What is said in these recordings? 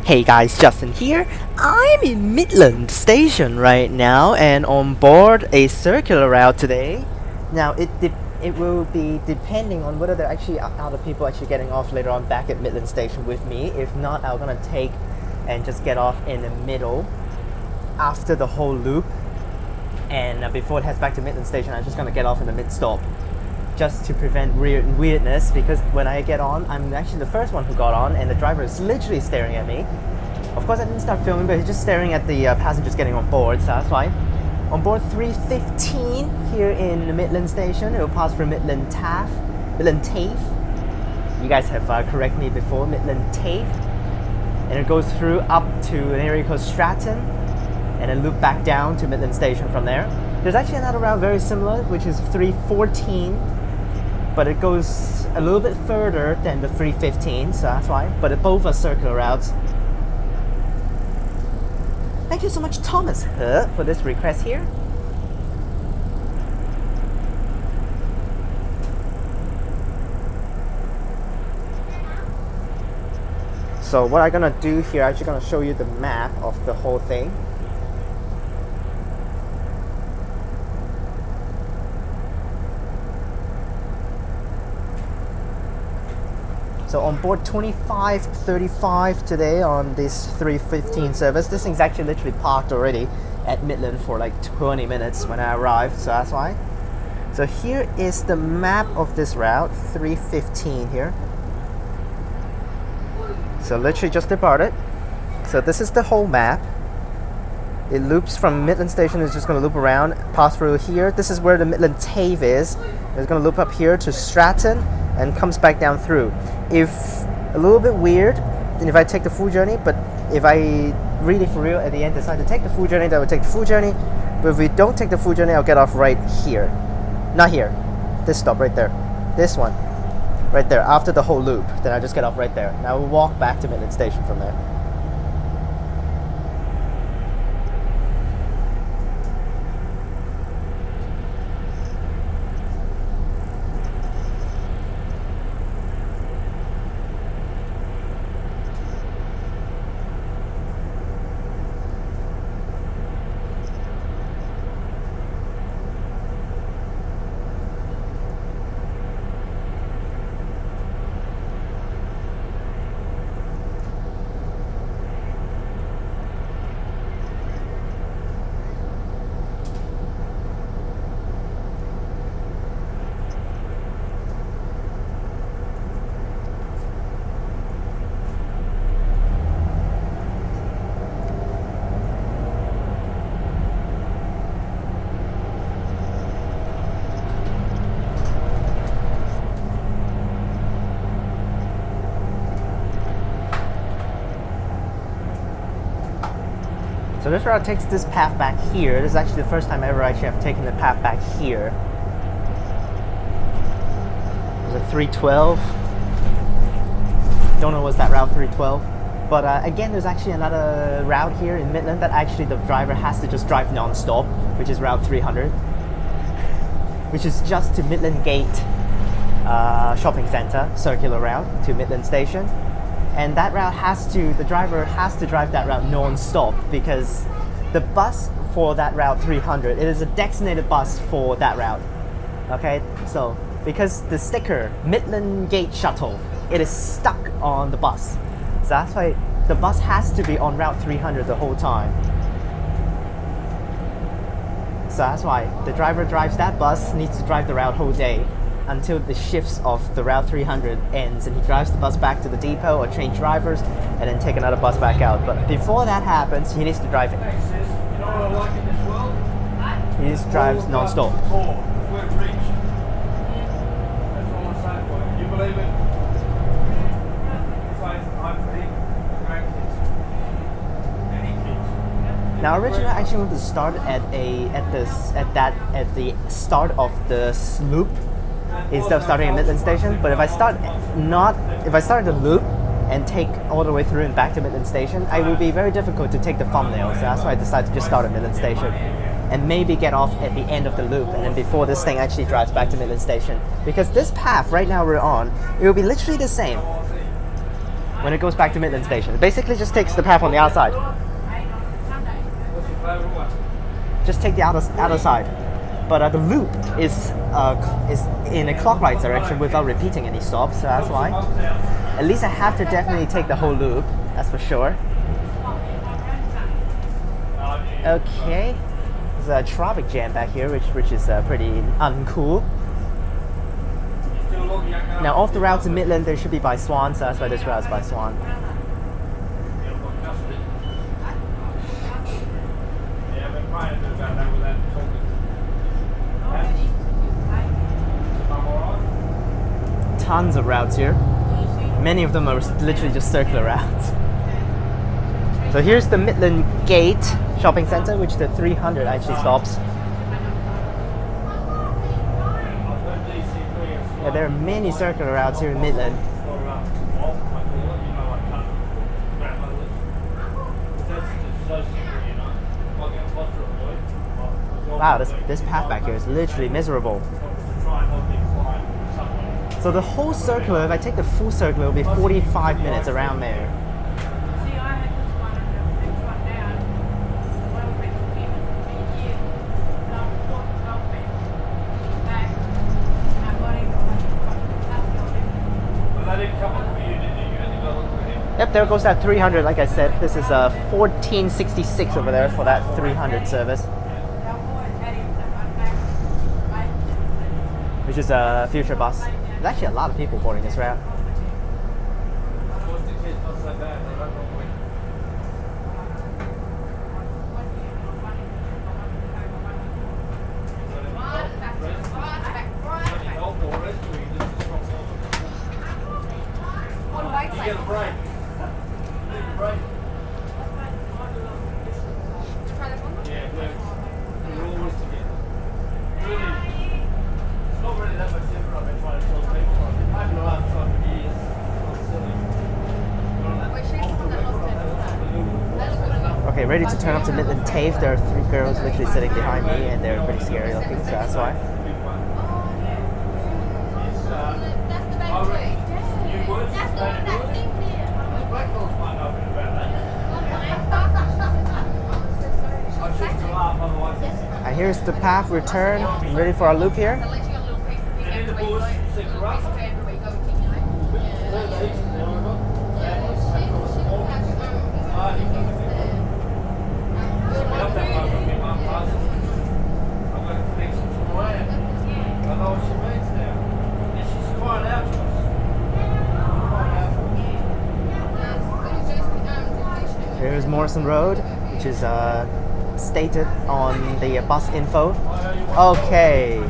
Hey guys, Justin here. I'm in Midland station right now and on board a circular route today. Now it will be depending on whether there actually are other people actually getting off later on back at Midland station with me. If not, I'm gonna take and just get off in the middle after the whole loop. And before it heads back to Midland station, I'm just gonna get off in the mid stop, just to prevent weirdness, because when I get on, I'm actually the first one who got on and the driver is literally staring at me. Of course I didn't start filming, but he's just staring at the passengers getting on board, so that's fine. On board 315 here in the Midland station. It will pass through Midland TAFE. You guys have corrected me before, Midland TAFE. And it goes through up to an area called Stratton and then loop back down to Midland station from there. There's actually another route very similar, which is 314. But it goes a little bit further than the 315, so that's why. But both are circular routes. Thank you so much, Thomas, for this request here. So what I'm gonna do here, I'm actually gonna show you the map of the whole thing. So on board 2535 today on this 315 service. This thing's actually literally parked already at Midland for like 20 minutes when I arrived, so that's why. So here is the map of this route, 315 here. So literally just departed. So this is the whole map. It loops from Midland station, it's just going to loop around, pass through here. This is where the Midland TAFE is. It's going to loop up here to Stratton and comes back down through. If a little bit weird, then if I take the full journey, but if I really for real at the end decide to take the full journey, then I would take the full journey. But if we don't take the full journey, I'll get off right here. Not here. This stop right there. This one. Right there. After the whole loop, then I just get off right there. And I will walk back to Midland station from there. So this route takes this path back here. This is actually the first time ever I actually have taken the path back here. There's a 312. Don't know what's that route 312. But again, there's actually another route here in Midland that actually the driver has to just drive non-stop, which is route 300. Which is just to Midland Gate shopping center, circular route to Midland station. And that route the driver has to drive that route non-stop because the bus for that route 300, it is a designated bus for that route. Okay, so because the sticker, Midland Gate Shuttle, it is stuck on the bus. So that's why the bus has to be on route 300 the whole time. So that's why the driver drives that bus, needs to drive the route whole day until the shifts of the route 300 ends, and he drives the bus back to the depot or change drivers and then take another bus back out. But before that happens, he needs to drive it. He just drives non-stop. Now originally I actually wanted to start at the start of the loop instead of starting at Midland station, but if I start the loop and take all the way through and back to Midland station, it would be very difficult to take the thumbnail. So that's why I decided to just start at Midland station and maybe get off at the end of the loop and then before this thing actually drives back to Midland station. Because this path right now we're on, it will be literally the same. when it goes back to Midland Station. It basically just takes the path on the outside. Just take the outer side. But the loop is in a clockwise direction without repeating any stops, so that's why. At least I have to definitely take the whole loop, that's for sure. Okay, there's a traffic jam back here, which is pretty uncool. Now off the route to Midland, there should be by Swan, so that's why this route is by Swan. Tons of routes here. Many of them are literally just circular routes. So here's the Midland Gate shopping center, which the 300 actually stops. Yeah, there are many circular routes here in Midland. Wow, this path back here is literally miserable. So the whole circular, if I take the full circular, it will be 45 minutes around there. Yep, there goes that 300. Like I said, this is a 1466 over there for that 300 service, which is a future bus. There's actually a lot of people boarding this route. Okay, ready to turn up to Midland TAFE. There are 3 girls literally sitting behind me and they're pretty scary looking, so that's why. And here's the path return. I'm ready for our loop here. Here's Morrison Road, which is stated on the bus info. Okay.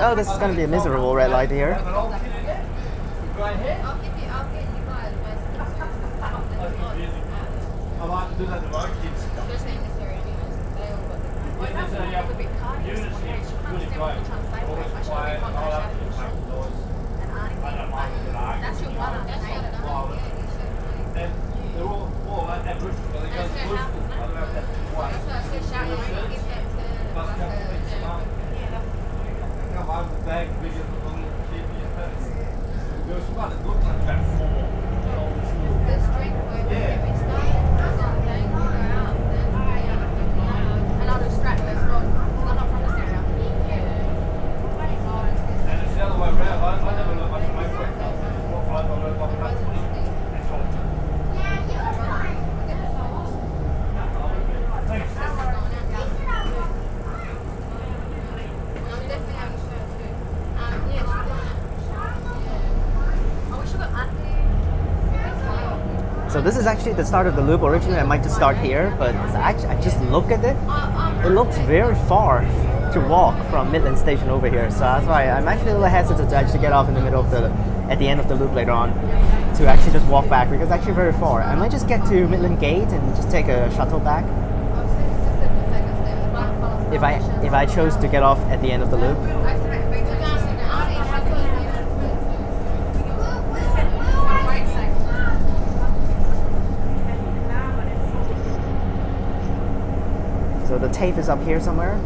Oh, this is going to be a miserable red light here. So this is actually the start of the loop. Originally I might just start here, but actually, I just look at it. It looks very far to walk from Midland Station over here. So that's why I'm actually a little hesitant to actually get off in the middle of at the end of the loop later on, to actually just walk back, because it's actually very far. I might just get to Midland Gate and just take a shuttle back. If I chose to get off at the end of the loop. So the TAFE is up here somewhere.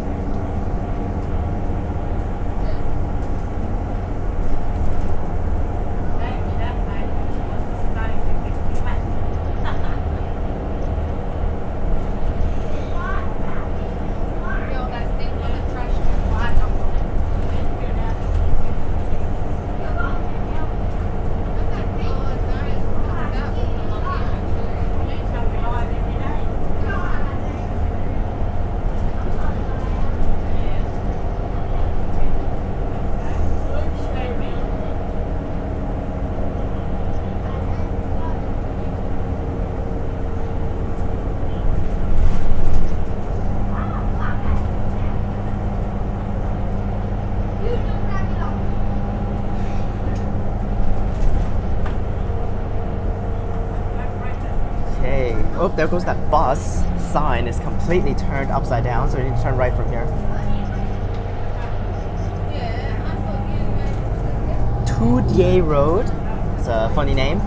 Oh, there goes that bus. Sign is completely turned upside down, so you need to turn right from here. Toodyay Road. It's a funny name.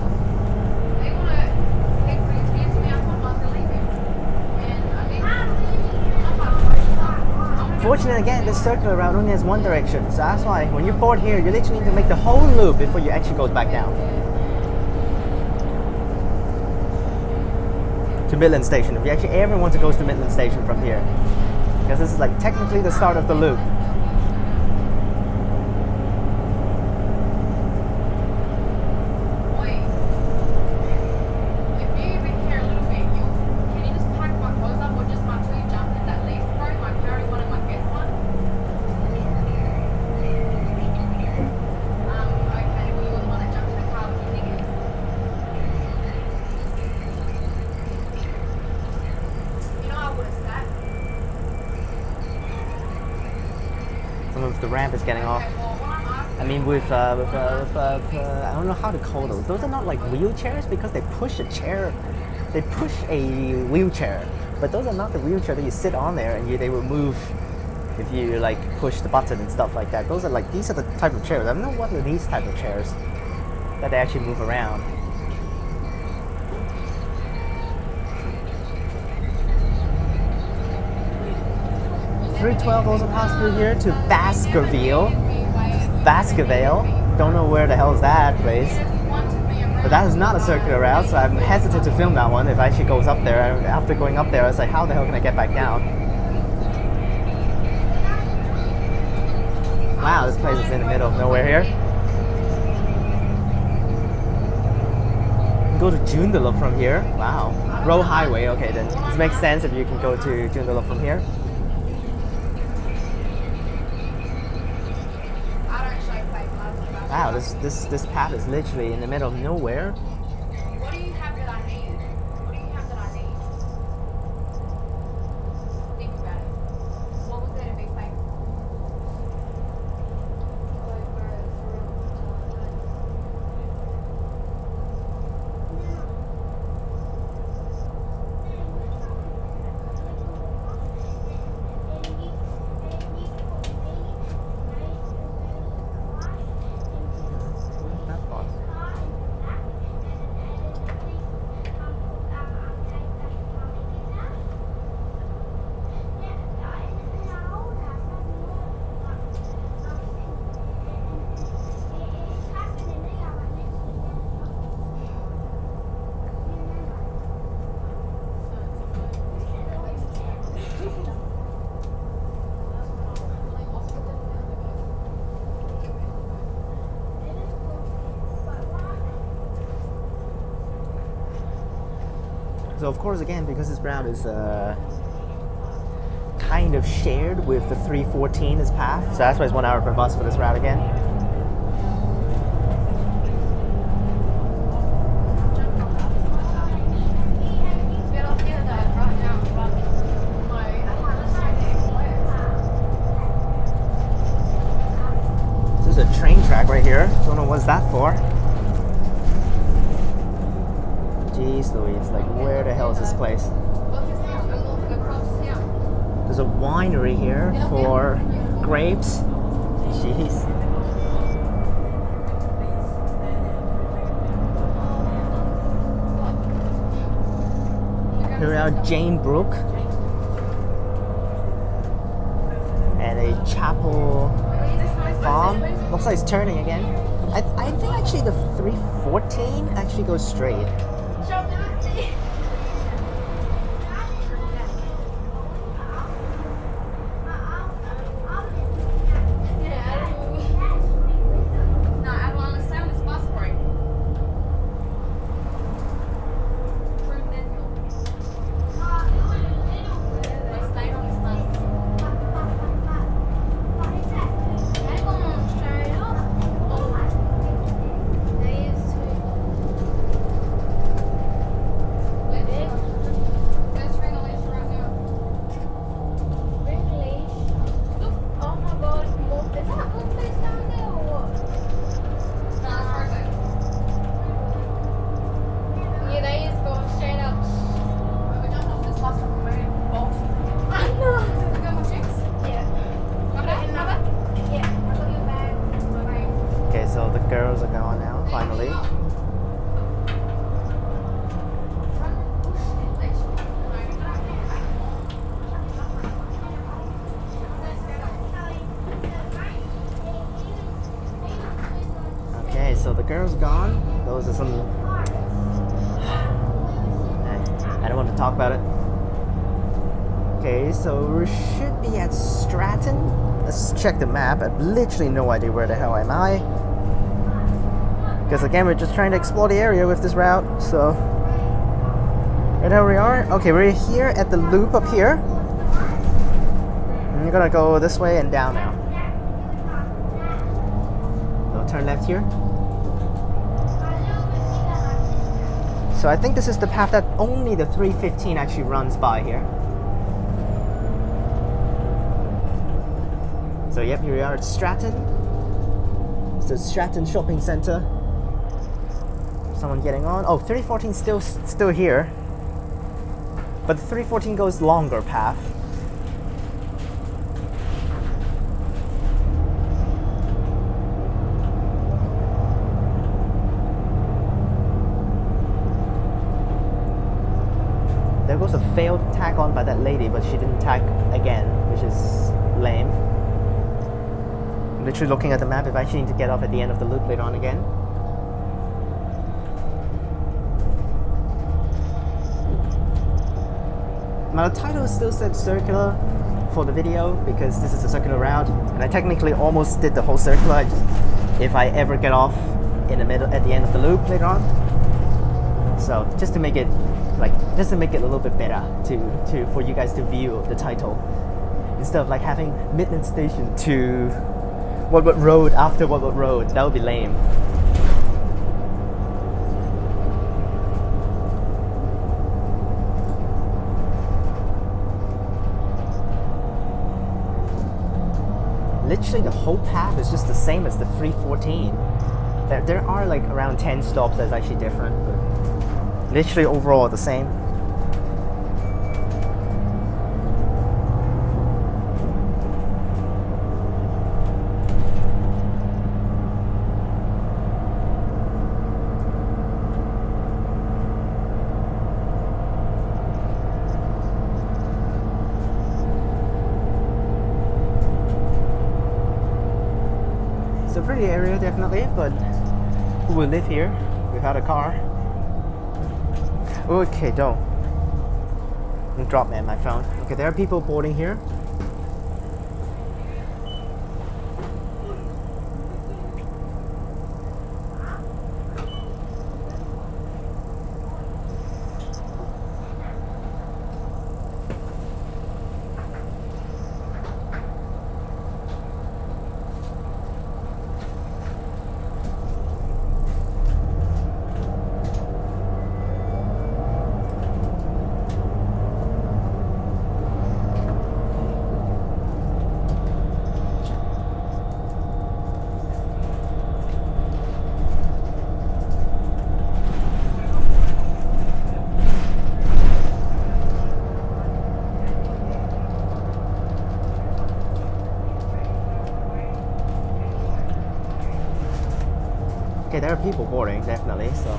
Fortunately, again, this circular route only has one direction, so that's why when you board here, you literally need to make the whole loop before you actually go back down to Midland Station. If you actually ever want to go to Midland Station from here, because this is like technically the start of the loop. The ramp is getting off. I mean, with I don't know how to call those. Those are not like wheelchairs, because they push a chair. They push a wheelchair, but those are not the wheelchair that you sit on there and they will move if you like push the button and stuff like that. Those are like, these are the type of chairs. I don't know what are these type of chairs that they actually move around. 312 also passed through here to Baskerville. Don't know where the hell is that place. But that is not a circular route, so I'm hesitant to film that one if I actually goes up there. After going up there, I was like, how the hell can I get back down? Wow, this place is in the middle of nowhere here. Go to Joondalup from here. Wow. Road highway, okay then. This makes sense if you can go to Joondalup from here. Wow, this path is literally in the middle of nowhere. What do you have that I need? What do you have that I need? Think about it. What was there to be thankful So of course, again, because this route is kind of shared with the 314 as path, so that's why it's 1 hour per bus for this route again. was that for? Jeez Louise, like where the hell is this place? There's a winery here for grapes. Jeez. Here we are, Jane Brook. And a chapel farm. Looks like it's turning again. I think actually the 314 actually goes straight. Girls are going now, finally. Okay, so the girls gone. Those are some... I don't want to talk about it. Okay, so we should be at Stratton. Let's check the map. I have literally no idea where the hell am I. Because again, we're just trying to explore the area with this route, so... Right now we are. Okay, we're here at the loop up here. And we're gonna go this way and down now. So turn left here. So I think this is the path that only the 315 actually runs by here. So yep, here we are at Stratton. It's the Stratton Shopping Centre. Someone getting on. Oh, 314 still here. But the 314 goes longer path. There was a failed tag on by that lady, but she didn't tag again, which is lame. I'm literally looking at the map if I actually need to get off at the end of the loop later on again. Now the title still said circular for the video because this is a circular route, and I technically almost did the whole circular if I ever get off in the middle at the end of the loop later on. So just to make it a little bit better for you guys to view the title instead of like having Midland Station to what road after what road. That would be lame. Literally the whole path is just the same as the 314. There are like around 10 stops that's actually different, but literally overall the same. It's a pretty area, definitely, but who will live here without a car? Okay, don't drop me my phone. Okay, there are people boarding here. Okay, there are people boarding, definitely, so.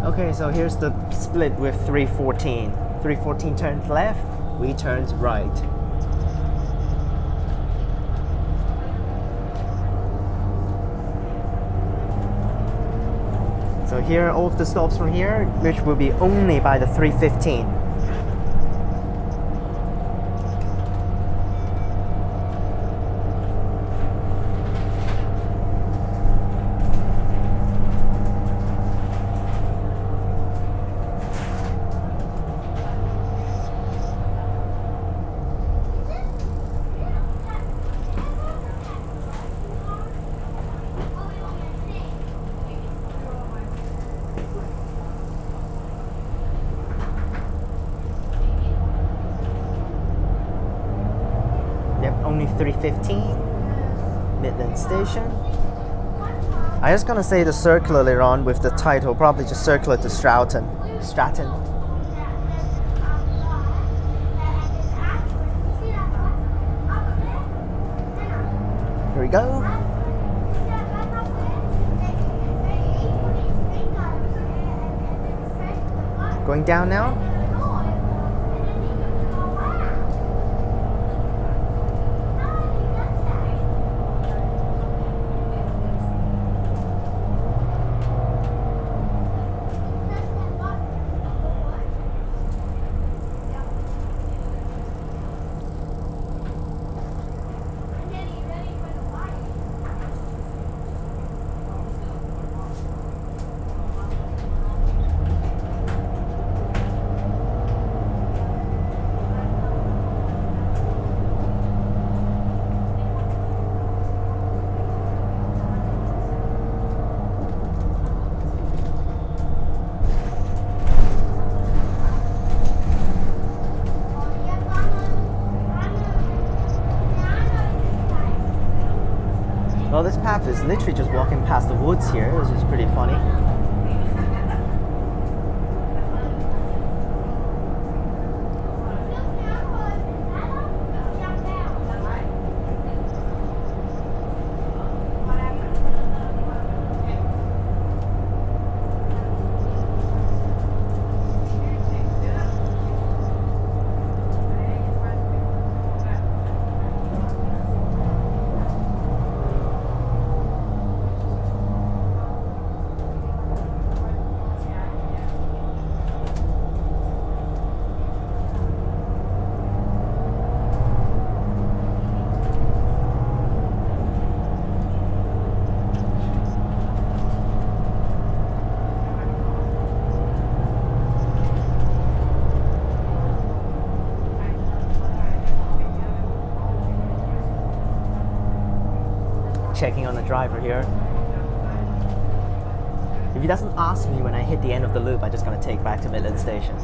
Okay, so here's the split with 314. 314 turns left, we turns right. So here, all of the stops from here, which will be only by the 315. Only 315, Midland Station. I'm just gonna say the circular later on with the title, probably just circular to Stratton. Here we go. Going down now. Well, this path is literally just walking past the woods here, which is pretty funny. Checking on the driver here. If he doesn't ask me when I hit the end of the loop, I'm just gonna take back to Midland Station.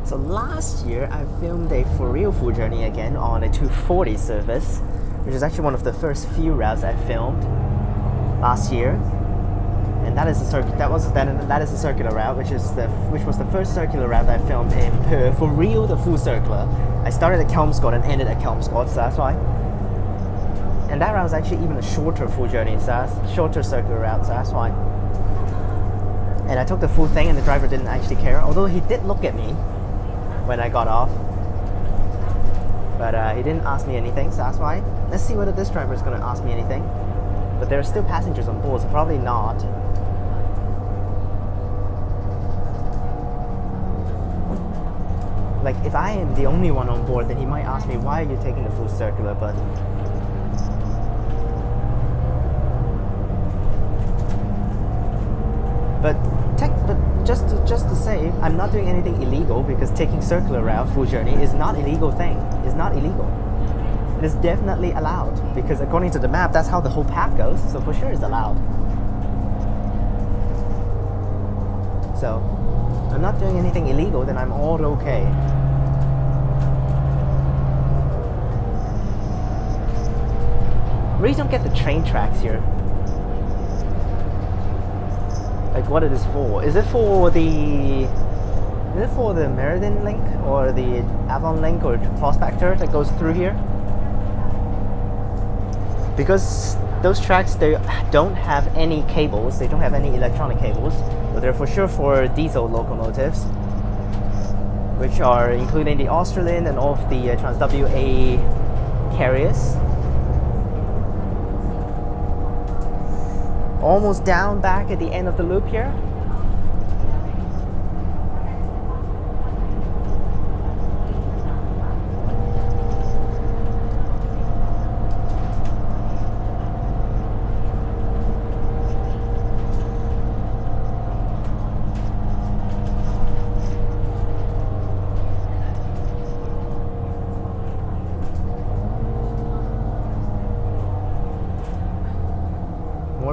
So last year I filmed a for real full journey again on a 240 service, which is actually one of the first few routes I filmed last year. And that is a that is a circular route, which was the first circular route that I filmed in Perth, for real, the full circular. I started at Kelmscott and ended at Kelmscott, so that's why. And that route was actually even a shorter full journey, so that's shorter circular route, so that's why. And I took the full thing and the driver didn't actually care, although he did look at me when I got off. But he didn't ask me anything, so that's why. Let's see whether this driver is going to ask me anything. But there are still passengers on board, so probably not. Like, if I am the only one on board, then he might ask me, why are you taking the full circular, but... But just to say, I'm not doing anything illegal, because taking circular route full journey is not illegal thing. It's not illegal. It is definitely allowed, because according to the map, that's how the whole path goes, so for sure it's allowed. So, I'm not doing anything illegal, then I'm all okay. Really don't get the train tracks here. Like, what it is for? Is it for the Meridian link or the Avon link or Prospector that goes through here? Because those tracks, they don't have any cables, they don't have any electronic cables, but they're for sure for diesel locomotives, which are including the Australian and all of the Trans-WA carriers. Almost down back at the end of the loop here.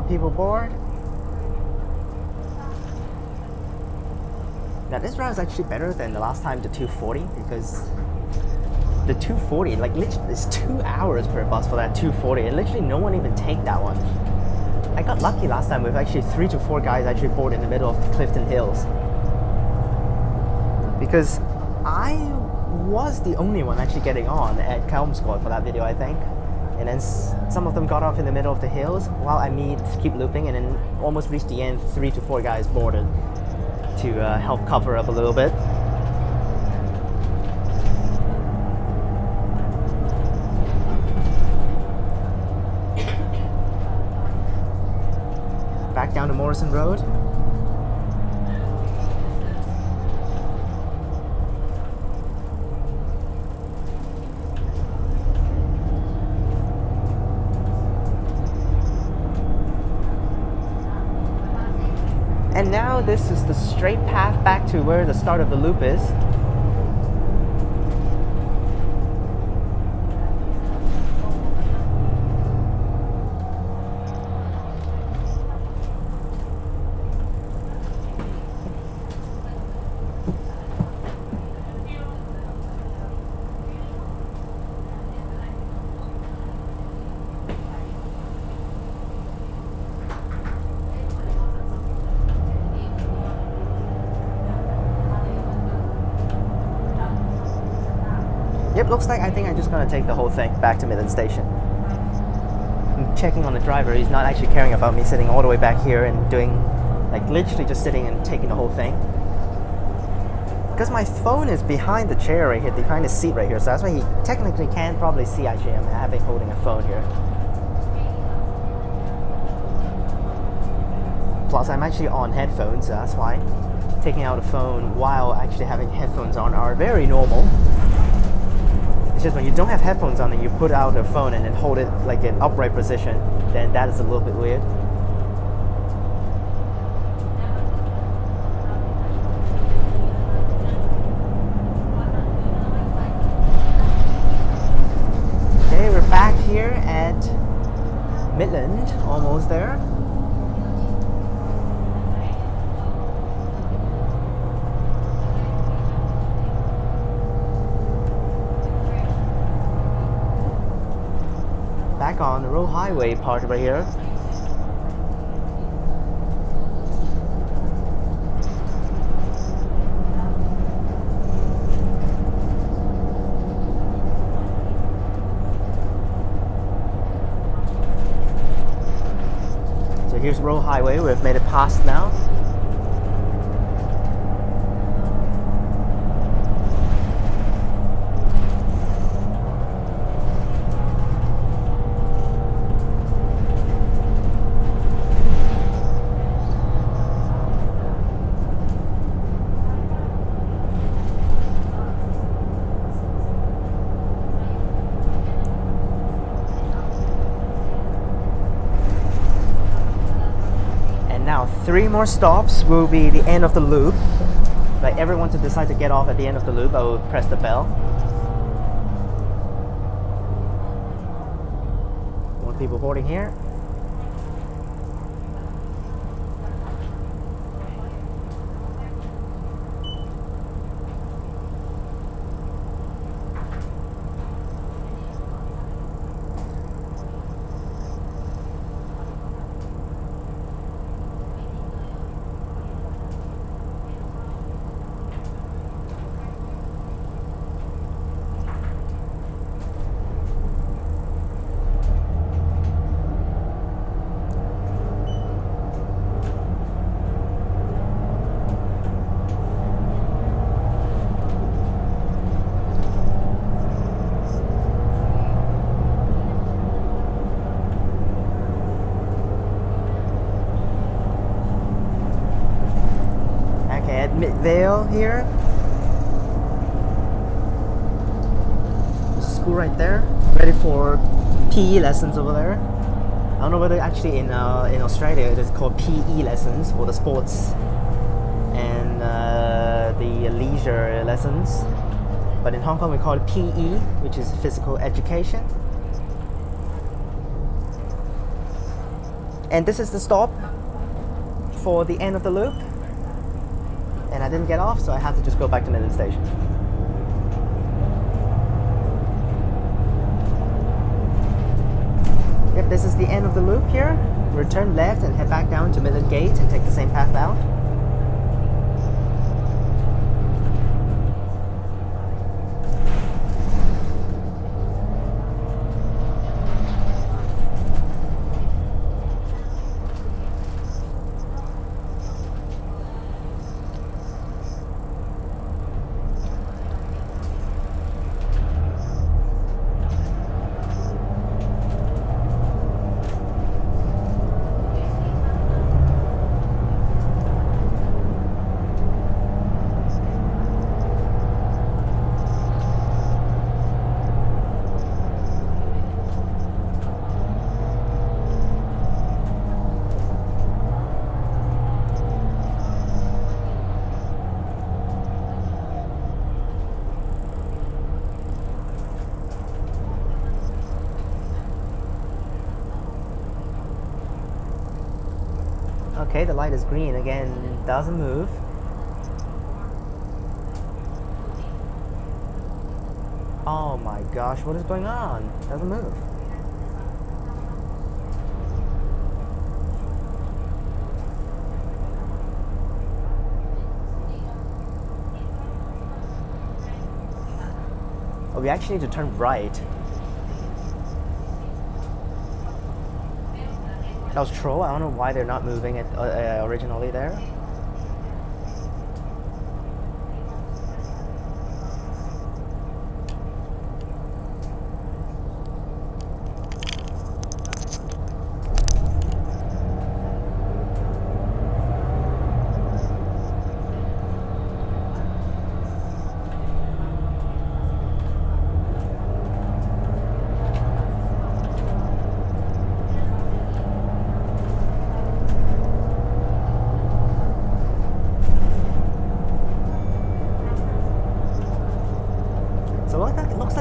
People board. Now this route is actually better than the last time, the 240, because the 240, like, literally it's 2 hours per bus for that 240, and literally no one even take that one. I got lucky last time with actually 3 to 4 guys actually board in the middle of the Clifton Hills, because I was the only one actually getting on at Kelmscourt for that video, I think. And then some of them got off in the middle of the hills while I keep looping, and then almost reached the end, 3 to 4 guys boarded to help cover up a little bit. Back down to Morrison Road. And now this is the straight path back to where the start of the loop is. Yep, looks like I think I'm just gonna take the whole thing back to Midland Station. I'm checking on the driver, he's not actually caring about me sitting all the way back here and doing, like, literally just sitting and taking the whole thing. Because my phone is behind the chair right here, behind the seat right here, so that's why he technically can probably see actually I'm holding a phone here. Plus I'm actually on headphones, so that's why taking out a phone while actually having headphones on are very normal. It's just when you don't have headphones on and you put out a phone and then hold it like in upright position, then that is a little bit weird. Okay, we're back here at Midland, almost there. Back on the road highway part right here. So here's Road Highway, we've made it past now. Now 3 more stops will be the end of the loop. Like everyone to decide to get off at the end of the loop, I will press the bell. More people boarding here. At Midvale here. There's a school right there, ready for PE lessons over there. I don't know whether actually in Australia it is called PE lessons for the sports and the leisure lessons. But in Hong Kong we call it PE, which is physical education. And this is the stop for the end of the loop. And I didn't get off, so I had to just go back to Midland Station. Yep, this is the end of the loop here. We'll turn left and head back down to Midland Gate and take the same path out. Okay, the light is green again, doesn't move. Oh my gosh, what is going on? Doesn't move. Oh, we actually need to turn right. That was troll. I don't know why they're not moving it originally there.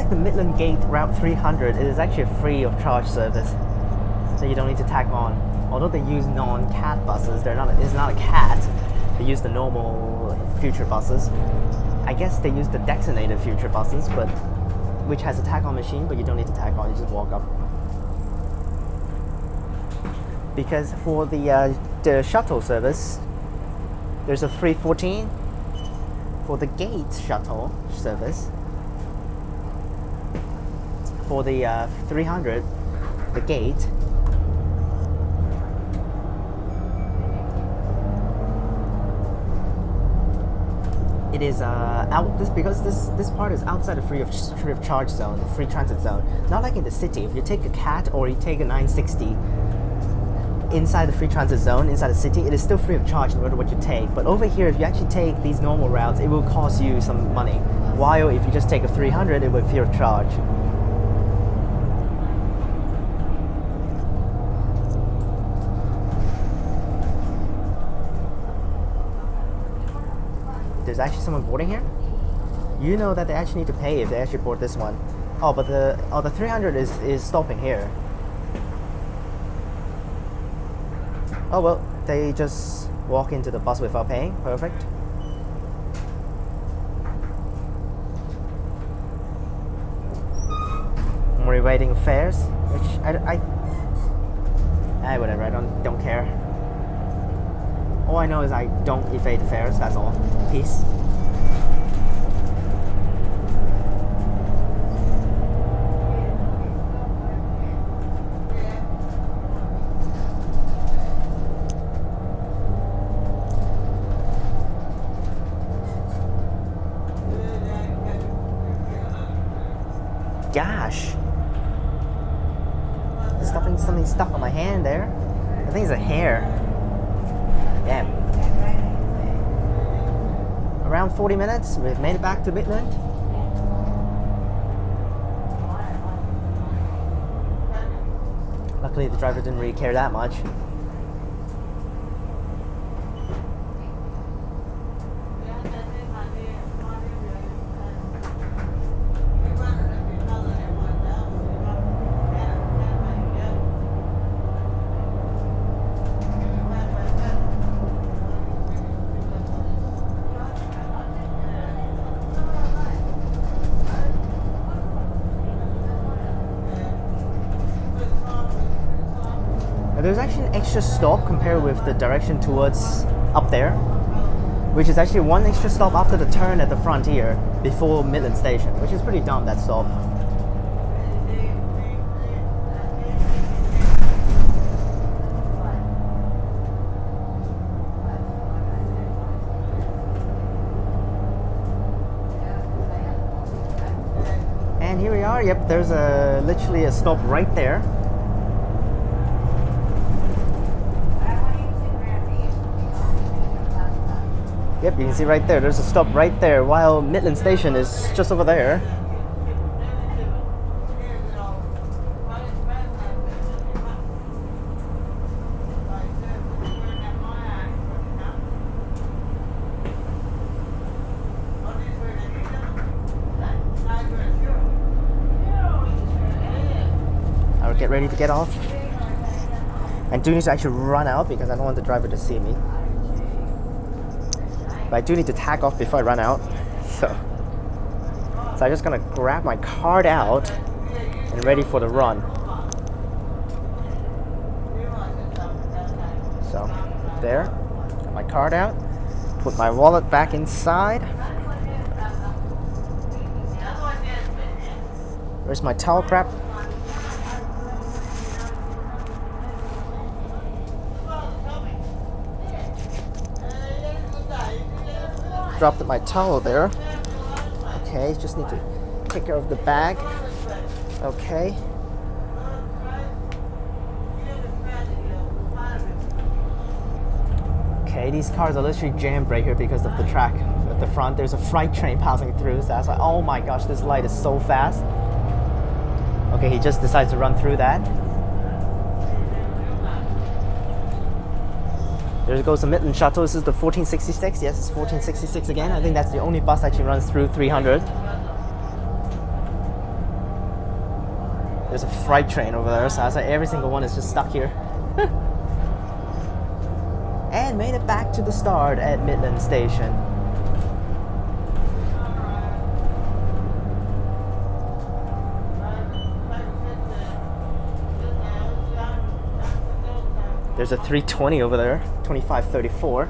The Midland Gate Route 300, it is actually a free of charge service, so you don't need to tag on. Although they use non-CAT buses, it's not a CAT. They use the normal future buses. I guess they use the designated future buses, but which has a tag-on machine, but you don't need to tag on. You just walk up. Because for the shuttle service, there's a 314 for the gate shuttle service. For the 300, the gate, it is because this part is outside the free of charge zone, the free transit zone. Not like in the city. If you take a CAT or you take a 960 inside the free transit zone, inside the city, it is still free of charge no matter what you take. But over here, if you actually take these normal routes, it will cost you some money. While if you just take a 300, it will be free of charge. there's actually someone boarding here. You know that they actually need to pay if they actually board this one. Oh, but the 300 is stopping here. Oh well, they just walk into the bus without paying. Perfect. I'm rewriting fares, which whatever. I don't care. All I know is I don't evade fares. That's all. Peace. Gosh. Something stuck on my hand there. I think it's a hair. Damn. Around 40 minutes, we've made it back to Midland. Luckily the driver didn't really care that much. There's actually an extra stop compared with the direction towards up there, which is actually one extra stop after the turn at the frontier before Midland Station, which is pretty dumb, that stop. And here we are. Yep, there's literally a stop right there. Yep, you can see right there, there's a stop right there, while Midland Station is just over there. I'll get ready to get off. And do need to actually run out because I don't want the driver to see me. But I do need to tag off before I run out. So I'm just gonna grab my card out and ready for the run. So there, got my card out, put my wallet back inside. Where's my towel prep? Dropped my towel there. Okay, just need to take care of the bag. Okay. Okay, these cars are literally jammed right here because of the track at the front. There's a freight train passing through, so I was like, oh my gosh, this light is so fast. Okay, he just decides to run through that. There goes the Midland shuttle. This is the 1466. Yes, it's 1466 again. I think that's the only bus that actually runs through 300. There's a freight train over there, so I was like, every single one is just stuck here. And made it back to the start at Midland Station. There's a 320 over there, 2534.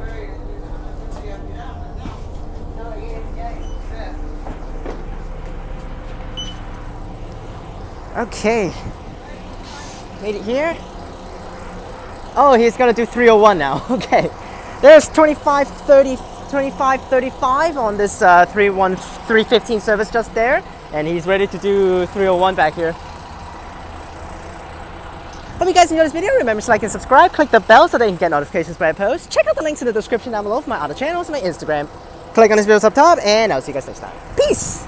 Okay, made it here. Oh, he's gonna do 301 now. Okay, there's 2535 on this 315 service just there, and he's ready to do 301 back here. Hope you guys enjoyed this video. Remember to like and subscribe. Click the bell so that you can get notifications when I post. Check out the links in the description down below for my other channels and my Instagram. Click on this video up top, and I'll see you guys next time. Peace!